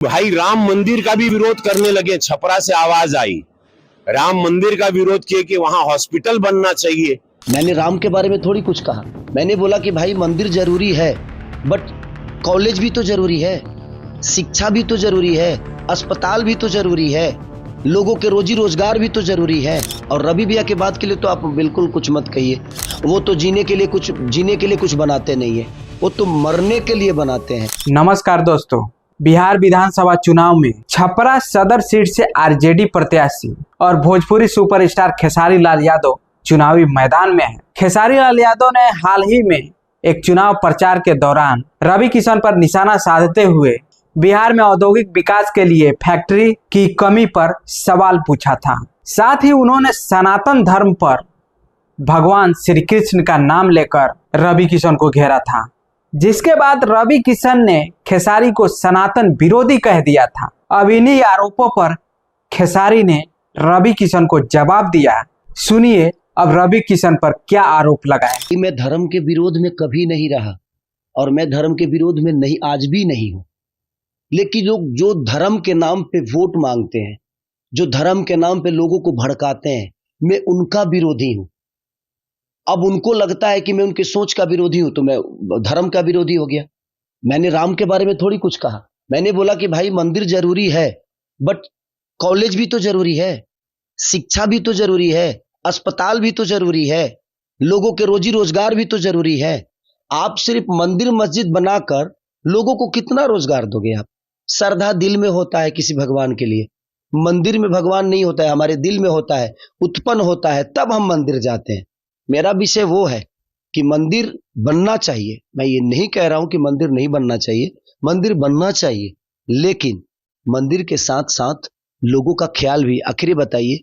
भाई राम मंदिर का भी विरोध करने लगे। छपरा से आवाज आई, राम मंदिर का विरोध किए कि वहां हॉस्पिटल बनना चाहिए। मैंने राम के बारे में थोड़ी कुछ कहा। मैंने बोला कि भाई मंदिर जरूरी है, बट कॉलेज भी तो जरूरी है, शिक्षा भी तो जरूरी है, अस्पताल भी तो जरूरी है, लोगों के रोजी रोजगार भी तो जरूरी है। और रवि भैया के बात के लिए तो आप बिल्कुल कुछ मत कहिए। वो तो जीने के लिए कुछ बनाते नहीं है, वो तो मरने के लिए बनाते हैं। नमस्कार दोस्तों, बिहार विधानसभा चुनाव में छपरा सदर सीट से आरजेडी प्रत्याशी और भोजपुरी सुपरस्टार खेसारी लाल यादव चुनावी मैदान में हैं। खेसारी लाल यादव ने हाल ही में एक चुनाव प्रचार के दौरान रवि किशन पर निशाना साधते हुए बिहार में औद्योगिक विकास के लिए फैक्ट्री की कमी पर सवाल पूछा था। साथ ही उन्होंने सनातन धर्म पर भगवान श्री कृष्ण का नाम लेकर रवि किशन को घेरा था, जिसके बाद रवि किशन ने खेसारी को सनातन विरोधी कह दिया था। अब इन्हीं आरोपों पर खेसारी ने रवि किशन को जवाब दिया। सुनिए अब रवि किशन पर क्या आरोप लगाए। मैं धर्म के विरोध में कभी नहीं रहा और मैं धर्म के विरोध में नहीं, आज भी नहीं हूं। लेकिन लोग जो धर्म के नाम पे वोट मांगते हैं, जो धर्म के नाम पे लोगों को भड़काते हैं, मैं उनका विरोधी हूं। अब उनको लगता है कि मैं उनकी सोच का विरोधी हूं तो मैं धर्म का विरोधी हो गया। मैंने राम के बारे में थोड़ी कुछ कहा। मैंने बोला कि भाई मंदिर जरूरी है, बट कॉलेज भी तो जरूरी है, शिक्षा भी तो जरूरी है, अस्पताल भी तो जरूरी है, लोगों के रोजी रोजगार भी तो जरूरी है। आप सिर्फ मंदिर मस्जिद बनाकर लोगों को कितना रोजगार दोगे आप? श्रद्धा दिल में होता है किसी भगवान के लिए, मंदिर में भगवान नहीं होता है, हमारे दिल में होता है, उत्पन्न होता है, तब हम मंदिर जाते हैं। मेरा विषय वो है कि मंदिर बनना चाहिए। मैं ये नहीं कह रहा हूं कि मंदिर नहीं बनना चाहिए, मंदिर बनना चाहिए, लेकिन मंदिर के साथ साथ लोगों का ख्याल भी। आखिर बताइए,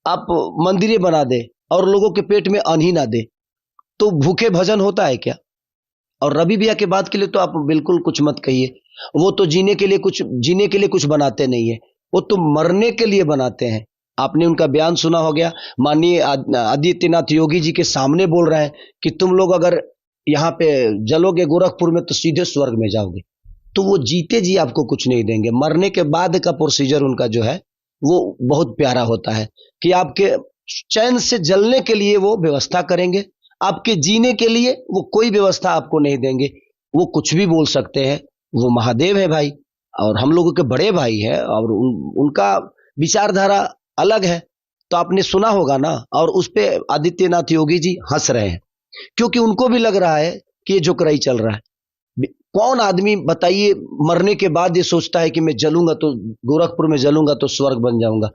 आप मंदिरें बना दे और लोगों के पेट में अन्न ही ना दे तो भूखे भजन होता है क्या? और रवि भैया के बात के लिए तो आप बिल्कुल कुछ मत कहिए। वो तो जीने के लिए कुछ बनाते नहीं है, वो तो मरने के लिए बनाते हैं। आपने उनका बयान सुना हो गया, माननीय आदित्यनाथ योगी जी के सामने बोल रहे हैं कि तुम लोग अगर यहाँ पे जलोगे गोरखपुर में तो सीधे स्वर्ग में जाओगे। तो वो जीते जी आपको कुछ नहीं देंगे। मरने के बाद का प्रोसीजर उनका जो है वो बहुत प्यारा होता है कि आपके चैन से जलने के लिए वो व्यवस्था करेंगे, आपके जीने के लिए वो कोई व्यवस्था आपको नहीं देंगे। वो कुछ भी बोल सकते हैं, वो महादेव है भाई और हम लोगों के बड़े भाई है और उनका विचारधारा अलग है। तो आपने सुना होगा ना, और उस पे आदित्यनाथ योगी जी हंस रहे हैं क्योंकि उनको भी लग रहा है कि ये जोकराई चल रहा है। कौन आदमी बताइए मरने के बाद ये सोचता है कि मैं जलूंगा तो गोरखपुर में जलूंगा तो स्वर्ग बन जाऊंगा?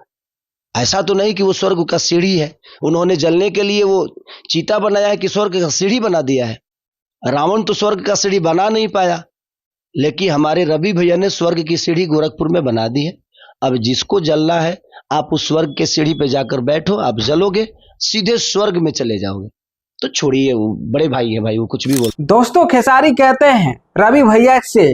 ऐसा तो नहीं कि वो स्वर्ग का सीढ़ी है, उन्होंने जलने के लिए वो चीता बनाया है कि स्वर्ग का सीढ़ी बना दिया है। रावण तो स्वर्ग का सीढ़ी बना नहीं पाया, लेकिन हमारे रवि भैया ने स्वर्ग की सीढ़ी गोरखपुर में बना दी है। अब जिसको जलना है आप उस स्वर्ग के सीढ़ी पे जाकर बैठो, आप जलोगे सीधे स्वर्ग में चले जाओगे। तो छोड़िए, वो बड़े भाई है भाई, वो कुछ भी बोल। दोस्तों, खेसारी कहते हैं रवि भैया से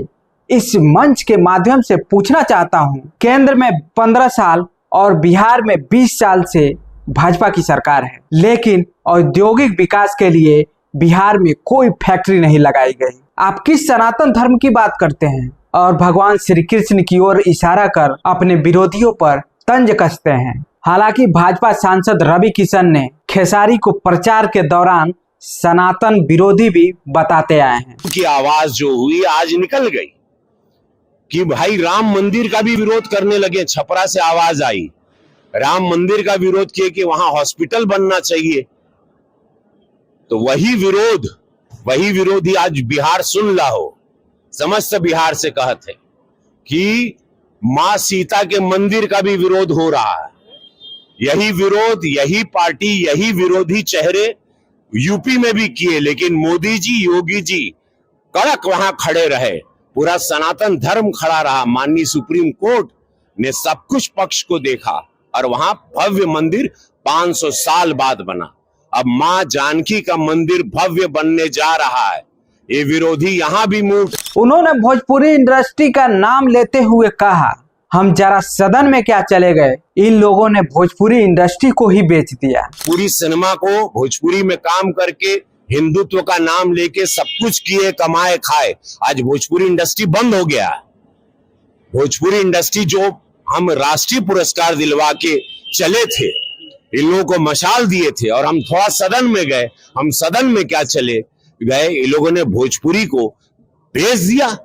इस मंच के माध्यम से पूछना चाहता हूं, केंद्र में 15 साल और बिहार में 20 साल से भाजपा की सरकार है, लेकिन औद्योगिक विकास के लिए बिहार में कोई फैक्ट्री नहीं लगाई गई। आप किस सनातन धर्म की बात करते हैं और भगवान श्री कृष्ण की ओर इशारा कर अपने विरोधियों पर तंज कसते हैं। हालांकि भाजपा सांसद रवि किशन ने खेसारी को प्रचार के दौरान सनातन विरोधी भी बताते आए हैं। उनकी आवाज जो हुई आज निकल गई कि भाई राम मंदिर का भी विरोध करने लगे। छपरा से आवाज आई, राम मंदिर का विरोध किए कि वहां हॉस्पिटल बनना चाहिए। तो वही विरोधी आज बिहार सुन ला हो, समस्त बिहार से कहते हैं कि मां सीता के मंदिर का भी विरोध हो रहा है। यही विरोध, यही पार्टी, यही विरोधी चेहरे यूपी में भी किए, लेकिन मोदी जी, योगी जी कड़क वहां खड़े रहे। पूरा सनातन धर्म खड़ा रहा। माननीय सुप्रीम कोर्ट ने सब कुछ पक्ष को देखा और वहां भव्य मंदिर 500 साल बाद बना। अब मां जानकी का मंदिर भव्य बनने जा रहा है। ये विरोधी यहाँ भी मूड। उन्होंने भोजपुरी इंडस्ट्री का नाम लेते हुए कहा, हम जरा सदन में क्या चले गए, इन लोगों ने भोजपुरी इंडस्ट्री को ही बेच दिया। पूरी सिनेमा को भोजपुरी में काम करके हिंदुत्व का नाम लेके सब कुछ किए, कमाए खाए, आज भोजपुरी इंडस्ट्री बंद हो गया। भोजपुरी इंडस्ट्री जो हम राष्ट्रीय पुरस्कार दिलवा के चले थे, इन लोगों को मशाल दिए थे और हम थोड़ा सदन में गए, हम सदन में क्या चले गए, इन लोगों ने भोजपुरी को भेज दिया।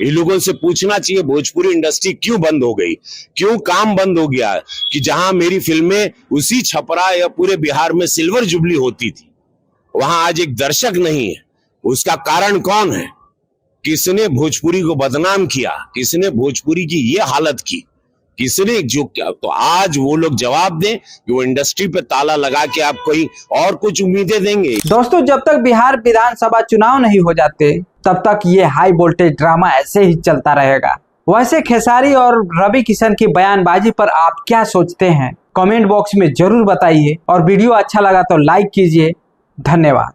इन लोगों से पूछना चाहिए भोजपुरी इंडस्ट्री क्यों बंद हो गई, क्यों काम बंद हो गया, कि जहां मेरी फिल्में उसी छपरा या पूरे बिहार में सिल्वर जुबली होती थी, वहां आज एक दर्शक नहीं है। उसका कारण कौन है? किसने भोजपुरी को बदनाम किया, किसने भोजपुरी की ये हालत की, किसने जो क्या? तो आज वो लोग जवाब दें कि वो इंडस्ट्री पे ताला लगा के आप कोई और कुछ उम्मीदें देंगे। दोस्तों, जब तक बिहार विधानसभा चुनाव नहीं हो जाते तब तक ये हाई वोल्टेज ड्रामा ऐसे ही चलता रहेगा। वैसे खेसारी और रवि किशन की बयानबाजी पर आप क्या सोचते हैं? कमेंट बॉक्स में जरूर बताइए और वीडियो अच्छा लगा तो लाइक कीजिए। धन्यवाद।